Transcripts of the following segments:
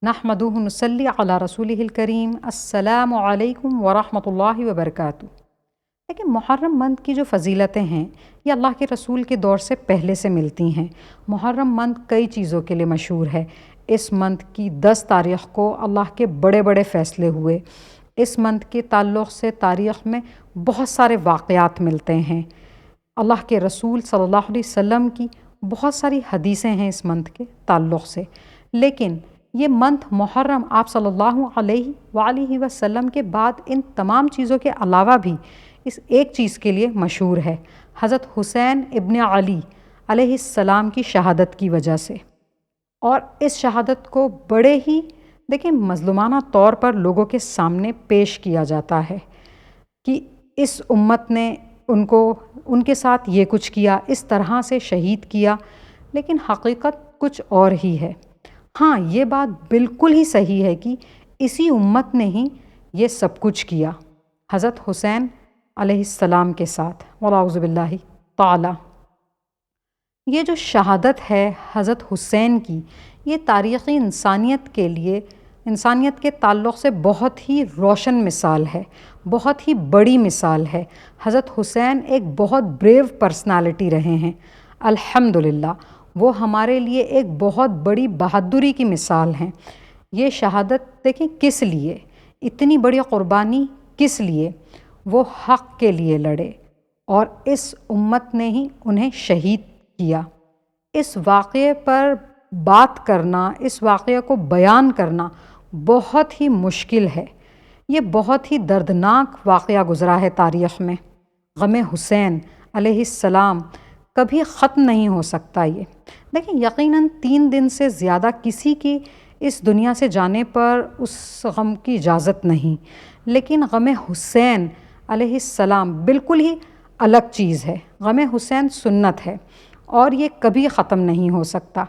نحمدہ نصلی علی رسولہ الکریم السلام علیکم ورحمۃ اللہ وبرکاتہ۔ لیکن محرم منتھ کی جو فضیلتیں ہیں یہ اللہ کے رسول کے دور سے پہلے سے ملتی ہیں۔ محرم منتھ کئی چیزوں کے لیے مشہور ہے۔ اس منتھ کی 10 تاریخ کو اللہ کے بڑے بڑے فیصلے ہوئے۔ اس منتھ کے تعلق سے تاریخ میں بہت سارے واقعات ملتے ہیں۔ اللہ کے رسول صلی اللہ علیہ وسلم کی بہت ساری حدیثیں ہیں اس منتھ کے تعلق سے، لیکن یہ منتھ محرم آپ صلی اللہ علیہ وآلہ وسلم کے بعد ان تمام چیزوں کے علاوہ بھی اس ایک چیز کے لیے مشہور ہے، حضرت حسین ابن علی علیہ السلام کی شہادت کی وجہ سے۔ اور اس شہادت کو بڑے ہی مظلومانہ طور پر لوگوں کے سامنے پیش کیا جاتا ہے کہ اس امت نے ان کے ساتھ یہ کچھ کیا، اس طرح سے شہید کیا، لیکن حقیقت کچھ اور ہی ہے۔ ہاں، یہ بات بالکل ہی صحیح ہے کہ اسی امت نے ہی یہ سب کچھ کیا حضرت حسین علیہ السلام کے ساتھ، والعوذ باللہ تعالی۔ یہ جو شہادت ہے حضرت حسین کی، یہ تاریخی انسانیت کے لیے، انسانیت کے تعلق سے بہت ہی روشن مثال ہے، بہت ہی بڑی مثال ہے۔ حضرت حسین ایک بہت بریو پرسنالٹی رہے ہیں، الحمدللہ۔ وہ ہمارے لیے ایک بہت بڑی بہادری کی مثال ہیں۔ یہ شہادت دیکھیں کس لیے، اتنی بڑی قربانی کس لیے؟ وہ حق کے لیے لڑے اور اس امت نے ہی انہیں شہید کیا۔ اس واقعے پر بات کرنا، اس واقعے کو بیان کرنا بہت ہی مشکل ہے۔ یہ بہت ہی دردناک واقعہ گزرا ہے تاریخ میں۔ غم حسین علیہ السلام کبھی ختم نہیں ہو سکتا۔ یہ دیکھیں، یقیناً 3 دن سے زیادہ کسی کی اس دنیا سے جانے پر اس غم کی اجازت نہیں، لیکن غم حسین علیہ السلام بالکل ہی الگ چیز ہے۔ غم حسین سنت ہے اور یہ کبھی ختم نہیں ہو سکتا،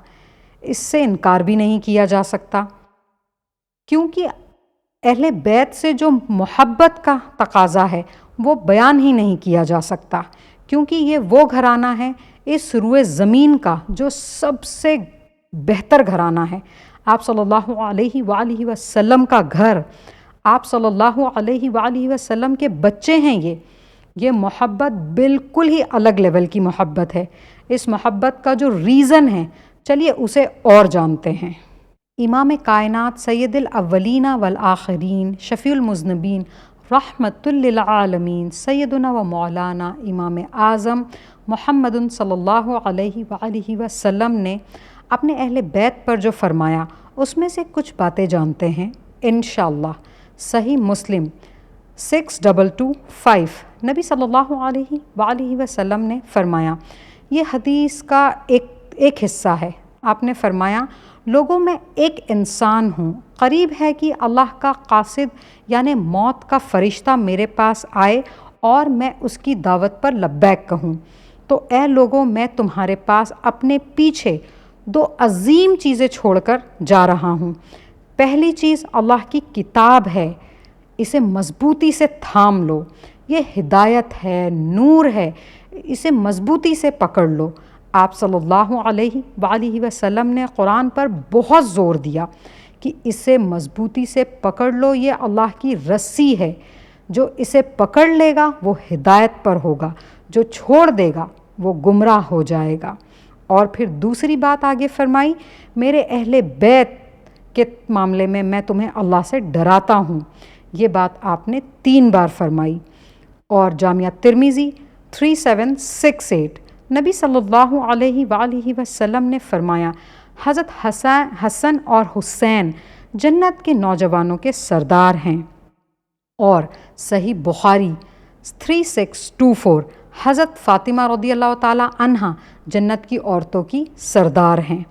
اس سے انکار بھی نہیں کیا جا سکتا، کیونکہ اہل بیت سے جو محبت کا تقاضا ہے وہ بیان ہی نہیں کیا جا سکتا، کیونکہ یہ وہ گھرانہ ہے اس روئے زمین کا جو سب سے بہتر گھرانہ ہے۔ آپ صلی اللہ علیہ وآلہ وسلم کا گھر، آپ صلی اللہ علیہ وآلہ وسلم کے بچے ہیں۔ یہ محبت بالکل ہی الگ لیول کی محبت ہے۔ اس محبت کا جو ریزن ہے، چلیے اسے اور جانتے ہیں۔ امام کائنات، سید الاولین والآخرین، شفیع المذنبین، رحمت للعالمین، سیدنا و مولانا امام اعظم محمد صلی اللہ علیہ وآلہ وسلم نے اپنے اہل بیت پر جو فرمایا، اس میں سے کچھ باتیں جانتے ہیں انشاءاللہ۔ صحیح مسلم 6225، نبی صلی اللہ علیہ وآلہ وسلم نے فرمایا، یہ حدیث کا ایک حصہ ہے۔ آپ نے فرمایا، لوگوں میں ایک انسان ہوں، قریب ہے کہ اللہ کا قاصد یعنی موت کا فرشتہ میرے پاس آئے اور میں اس کی دعوت پر لبیک کہوں، تو اے لوگوں، میں تمہارے پاس اپنے پیچھے 2 عظیم چیزیں چھوڑ کر جا رہا ہوں۔ پہلی چیز اللہ کی کتاب ہے، اسے مضبوطی سے تھام لو، یہ ہدایت ہے، نور ہے، اسے مضبوطی سے پکڑ لو۔ آپ صلی اللہ علیہ وآلہ وسلم نے قرآن پر بہت زور دیا کہ اسے مضبوطی سے پکڑ لو، یہ اللہ کی رسی ہے، جو اسے پکڑ لے گا وہ ہدایت پر ہوگا، جو چھوڑ دے گا وہ گمراہ ہو جائے گا۔ اور پھر دوسری بات آگے فرمائی، میرے اہل بیت کے معاملے میں تمہیں اللہ سے ڈراتا ہوں۔ یہ بات آپ نے 3 بار فرمائی۔ اور جامعہ ترمذی 3768، نبی صلی اللہ علیہ وآلہ وسلم نے فرمایا، حضرت حسن اور حسین جنت کے نوجوانوں کے سردار ہیں۔ اور صحیح بخاری 3624، حضرت فاطمہ رضی اللہ تعالی عنہا جنت کی عورتوں کی سردار ہیں۔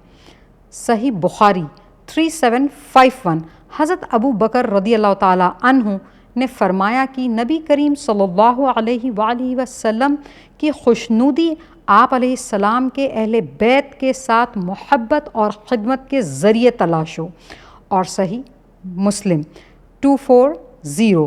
صحیح بخاری 3751، حضرت ابو بکر رضی اللہ تعالی عنہ نے فرمایا کہ نبی کریم صلی اللہ علیہ وآلہ وسلم کی خوشنودی آپ علیہ السلام کے اہل بیت کے ساتھ محبت اور خدمت کے ذریعے تلاش ہو۔ اور صحیح مسلم 240،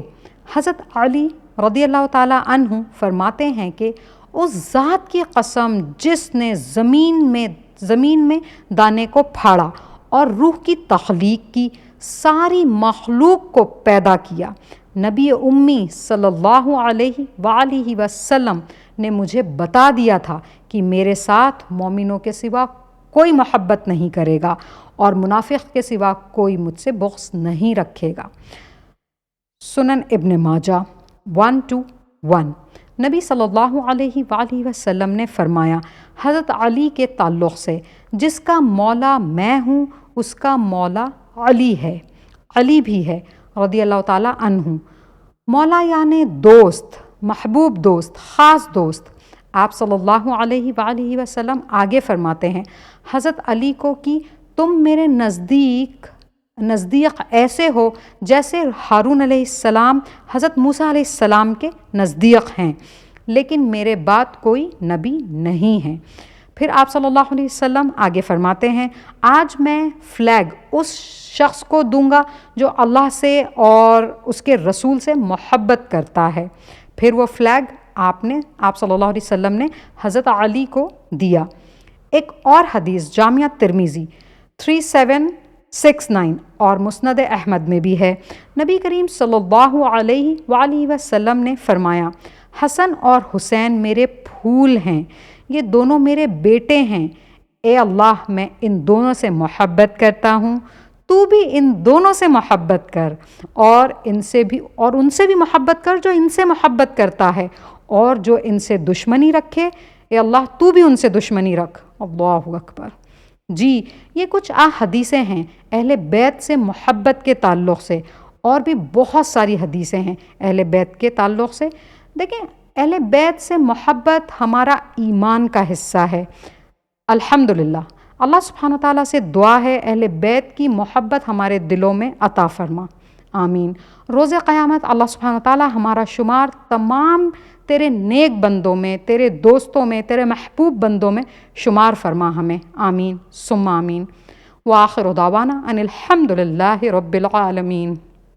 حضرت علی رضی اللہ تعالیٰ عنہ فرماتے ہیں کہ اس ذات کی قسم جس نے زمین میں دانے کو پھاڑا اور روح کی تخلیق کی، ساری مخلوق کو پیدا کیا۔ نبی امی صلی اللہ علیہ وآلہ وسلم نے مجھے بتا دیا تھا کہ میرے ساتھ مومنوں کے سوا کوئی محبت نہیں کرے گا اور منافق کے سوا کوئی مجھ سے بغض نہیں رکھے گا۔ سنن ابن ماجہ 121۔ نبی صلی اللہ علیہ وآلہ وسلم نے فرمایا حضرت علی کے تعلق سے، جس کا مولا میں ہوں اس کا مولا علی ہے، علی بھی ہے رضی اللہ تعالیٰ عنہ۔ مولا یعنی دوست، محبوب دوست، خاص دوست۔ آپ صلی اللہ علیہ وآلہ وسلم آگے فرماتے ہیں حضرت علی کو کہ تم میرے نزدیک ایسے ہو جیسے ہارون علیہ السلام حضرت موسیٰ علیہ السلام کے نزدیک ہیں، لیکن میرے بعد کوئی نبی نہیں ہے۔ پھر آپ صلی اللہ علیہ وسلم آگے فرماتے ہیں آج میں فلیگ اس شخص کو دوں گا جو اللہ سے اور اس کے رسول سے محبت کرتا ہے۔ پھر وہ فلیگ آپ صلی اللہ علیہ وسلم نے حضرت علی کو دیا۔ ایک اور حدیث جامعہ ترمذی 3769 اور مسند احمد میں بھی ہے، نبی کریم صلی اللہ علیہ وآلہ وسلم نے فرمایا حسن اور حسین میرے پھول ہیں، یہ دونوں میرے بیٹے ہیں، اے اللہ میں ان دونوں سے محبت کرتا ہوں، تو بھی ان دونوں سے محبت کر اور ان سے بھی محبت کر جو ان سے محبت کرتا ہے، اور جو ان سے دشمنی رکھے اے اللہ تو بھی ان سے دشمنی رکھ۔ اللہ اکبر۔ جی یہ کچھ حدیثیں ہیں اہل بیت سے محبت کے تعلق سے، اور بھی بہت ساری حدیثیں ہیں اہل بیت کے تعلق سے۔ دیکھیں اہل بیت سے محبت ہمارا ایمان کا حصہ ہے۔ الحمدللہ اللہ سبحانہ وتعالیٰ سے دعا ہے اہل بیت کی محبت ہمارے دلوں میں عطا فرما، آمین۔ روز قیامت اللہ سبحانہ وتعالیٰ ہمارا شمار تمام تیرے نیک بندوں میں، تیرے دوستوں میں، تیرے محبوب بندوں میں شمار فرما ہمیں، آمین ثم آمین۔ وآخر دعوانا ان الحمد للہ رب العالمین۔